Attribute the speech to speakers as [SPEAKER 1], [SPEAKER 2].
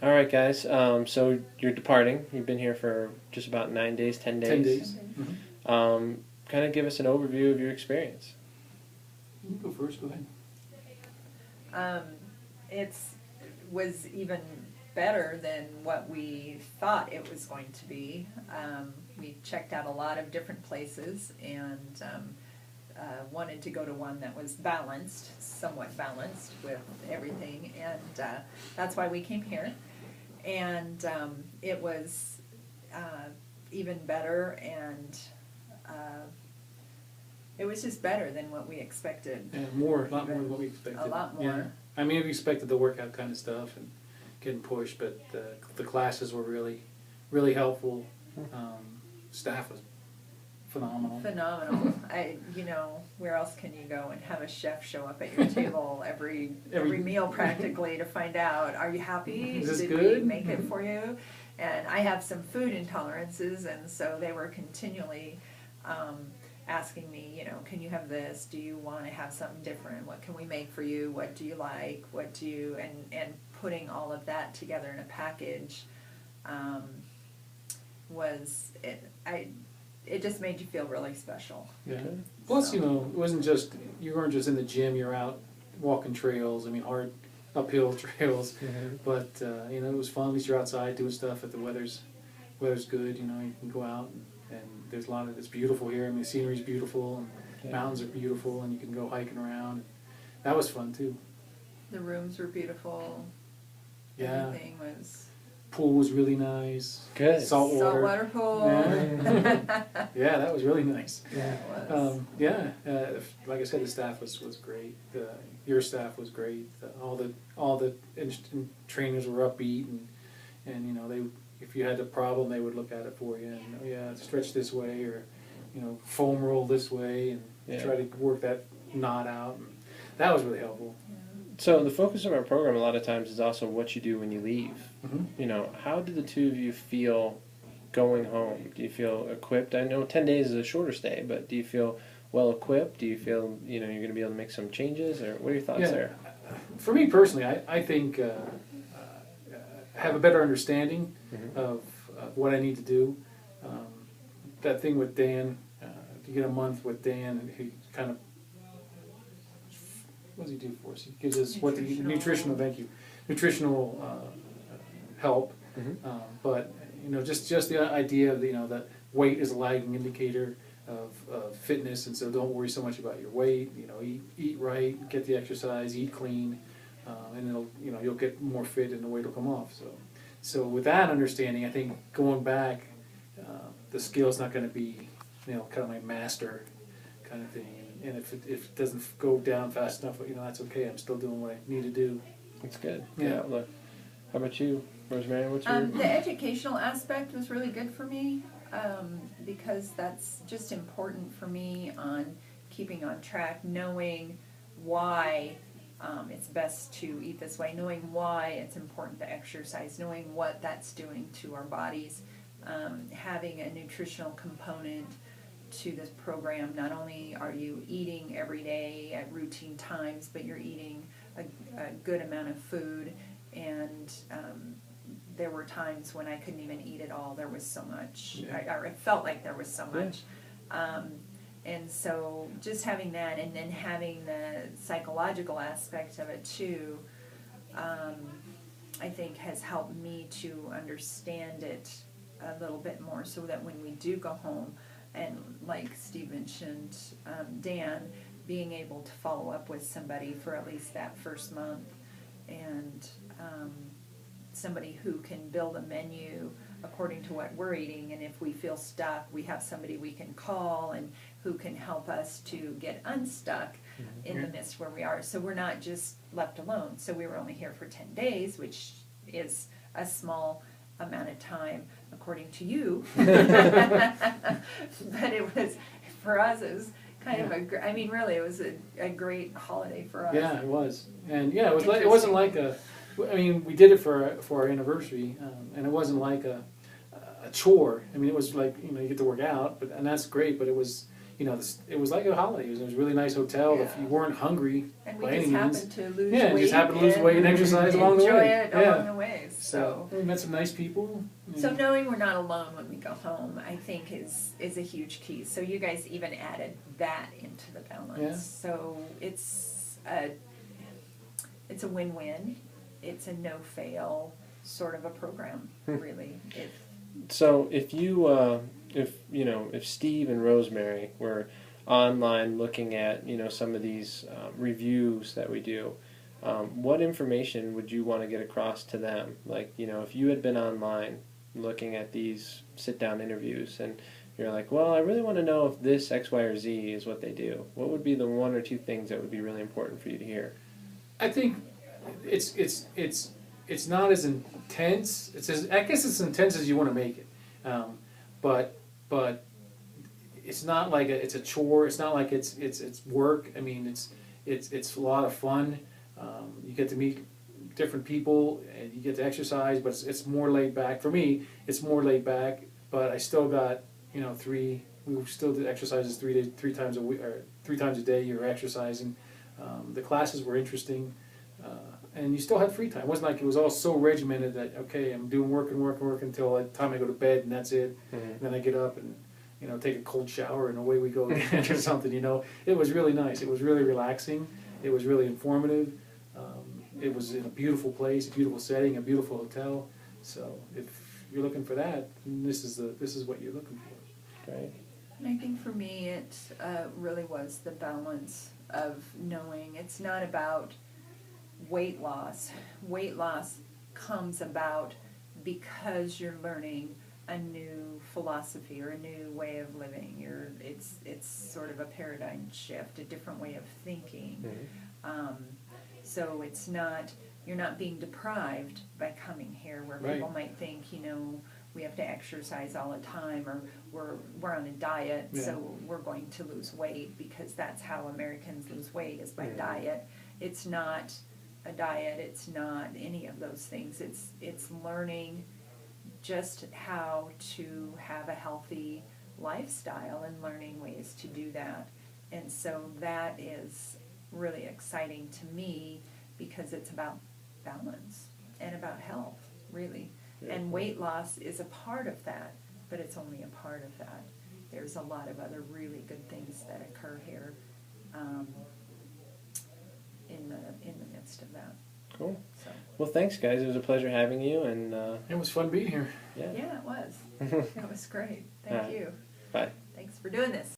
[SPEAKER 1] All right, guys. So you're departing. You've been here for just about 9 days, 10 days.
[SPEAKER 2] 10 days.
[SPEAKER 1] Kind of give us an overview of your experience.
[SPEAKER 2] You go first. Go ahead.
[SPEAKER 3] It was even better than what we thought it was going to be. We checked out a lot of different places and wanted to go to one that was balanced, somewhat balanced with everything, and that's why we came here. And it was even better, and it was just better than what we expected.
[SPEAKER 2] Yeah, a lot more than what we expected.
[SPEAKER 3] A lot more.
[SPEAKER 2] Yeah. I mean, we expected the workout kind of stuff and getting pushed, but the classes were really, really helpful. Staff was phenomenal.
[SPEAKER 3] Phenomenal. Where else can you go and have a chef show up at your table every meal practically to find out, are you happy?
[SPEAKER 2] Is this
[SPEAKER 3] Did
[SPEAKER 2] good?
[SPEAKER 3] we make it for you? And I have some food intolerances, and so they were continually asking me, can you have this? Do you want to have something different? What can we make for you? What do you like? What do you, and putting all of that together in a package it just made you feel really special.
[SPEAKER 2] Yeah. Plus, it wasn't just, you weren't just in the gym, you're out walking trails, hard uphill trails, but, it was fun. At least you're outside doing stuff. If the weather's good, you can go out and there's a lot of, it's beautiful here. The scenery's beautiful and mountains are beautiful and you can go hiking around. That was fun too.
[SPEAKER 3] The rooms were beautiful.
[SPEAKER 2] Yeah.
[SPEAKER 3] Everything was...
[SPEAKER 2] Pool was really nice.
[SPEAKER 1] Good.
[SPEAKER 3] Saltwater pool.
[SPEAKER 2] Yeah. Yeah, that was really nice.
[SPEAKER 1] Yeah.
[SPEAKER 3] It was.
[SPEAKER 2] Like I said, the staff was great. Your staff was great. All the trainers were upbeat, and they, if you had a problem, they would look at it for you and stretch this way, or foam roll this way, and try to work that knot out. And that was really helpful.
[SPEAKER 1] So the focus of our program a lot of times is also what you do when you leave.
[SPEAKER 2] Mm-hmm.
[SPEAKER 1] How did the two of you feel going home? Do you feel equipped? I know 10 days is a shorter stay, but do you feel well equipped? Do you feel you're going to be able to make some changes, or what are your thoughts there?
[SPEAKER 2] For me personally, I think have a better understanding of what I need to do. That thing with Dan, to get a month with Dan, and he kind of, what does he do for us? He gives us nutritional help. But just the idea of that weight is a lagging indicator of fitness, and so don't worry so much about your weight. Eat right, get the exercise, eat clean, and you'll get more fit and the weight will come off. So with that understanding, I think going back, the skill's not going to be kind of my master kind of thing. And if it doesn't go down fast enough, that's okay. I'm still doing what I need to do.
[SPEAKER 1] That's good.
[SPEAKER 2] Yeah.
[SPEAKER 1] Look, how about you, Rosemary? What's your...
[SPEAKER 3] The educational aspect was really good for me because that's just important for me on keeping on track, knowing why it's best to eat this way, knowing why it's important to exercise, knowing what that's doing to our bodies, having a nutritional component to this program. Not only are you eating every day at routine times, but you're eating a good amount of food, and there were times when I couldn't even eat it all. There was so much, or it felt like there was so much. And so just having that, and then having the psychological aspect of it too, I think has helped me to understand it a little bit more, so that when we do go home, and like Steve mentioned, Dan, being able to follow up with somebody for at least that first month, and somebody who can build a menu according to what we're eating, and if we feel stuck, we have somebody we can call and who can help us to get unstuck in the midst where we are. So we're not just left alone. So we were only here for 10 days, which is a small amount of time according to you. But it was, for us, it was kind of really it was a great holiday for us.
[SPEAKER 2] Yeah, it was. And it wasn't like we did it for our anniversary, and it wasn't like a chore. It was like, you get to work out, and that's great, but it was you know, it was like a holiday. It was a really nice hotel.
[SPEAKER 3] Yeah.
[SPEAKER 2] If you weren't hungry
[SPEAKER 3] And
[SPEAKER 2] by
[SPEAKER 3] we
[SPEAKER 2] any
[SPEAKER 3] just
[SPEAKER 2] means,
[SPEAKER 3] happened to lose
[SPEAKER 2] yeah,
[SPEAKER 3] weight.
[SPEAKER 2] just happened to lose weight and exercise along the
[SPEAKER 3] enjoy
[SPEAKER 2] way.
[SPEAKER 3] it
[SPEAKER 2] Yeah.
[SPEAKER 3] along the way. So,
[SPEAKER 2] we met some nice people.
[SPEAKER 3] so knowing we're not alone when we go home, I think is a huge key. So you guys even added that into the balance.
[SPEAKER 2] Yeah.
[SPEAKER 3] So it's a win-win. It's a no-fail sort of a program, really.
[SPEAKER 1] So if if Steve and Rosemary were online looking at some of these reviews that we do, what information would you want to get across to them? Like if you had been online looking at these sit-down interviews and you're like, well, I really want to know if this X, Y, or Z is what they do. What would be the one or two things that would be really important for you to hear?
[SPEAKER 2] I think it's not as intense. I guess it's intense as you want to make it, but it's not like it's a chore. It's not like it's work. I mean, it's a lot of fun. You get to meet different people and you get to exercise, but it's more laid back. For me, it's more laid back. But I still got we still did exercises 3 times a week or 3 times a day. You're exercising. The classes were interesting. And you still had free time. It wasn't like it was all so regimented that, okay, I'm doing work until the time I go to bed and that's it.
[SPEAKER 1] Mm-hmm.
[SPEAKER 2] And then I get up and, take a cold shower and away we go again or something, It was really nice. It was really relaxing. It was really informative. It was in a beautiful place, a beautiful setting, a beautiful hotel. So if you're looking for that, this is what you're looking for.
[SPEAKER 1] Right.
[SPEAKER 3] And I think for me, it really was the balance of knowing it's not about weight loss. Weight loss comes about because you're learning a new philosophy or a new way of living. It's sort of a paradigm shift, a different way of thinking.
[SPEAKER 1] Mm-hmm.
[SPEAKER 3] So it's not, you're not being deprived by coming here, where
[SPEAKER 2] Right.
[SPEAKER 3] people might think, we have to exercise all the time, or we're on a diet,
[SPEAKER 2] Yeah.
[SPEAKER 3] so we're going to lose weight because that's how Americans lose weight, is by
[SPEAKER 1] Mhm.
[SPEAKER 3] diet. It's not a diet. It's not any of those things. It's learning just how to have a healthy lifestyle and learning ways to do that. And so that is really exciting to me because it's about balance and about health, really.
[SPEAKER 1] Yeah.
[SPEAKER 3] And weight loss is a part of that, but it's only a part of that. There's a lot of other really good things that occur here in the midst of that.
[SPEAKER 1] Cool.
[SPEAKER 3] So
[SPEAKER 1] Well, thanks, guys. It was a pleasure having you, and
[SPEAKER 2] It was fun being here.
[SPEAKER 1] yeah.
[SPEAKER 3] yeah, it was. It was great. Thank you.
[SPEAKER 1] Bye.
[SPEAKER 3] Thanks for doing this.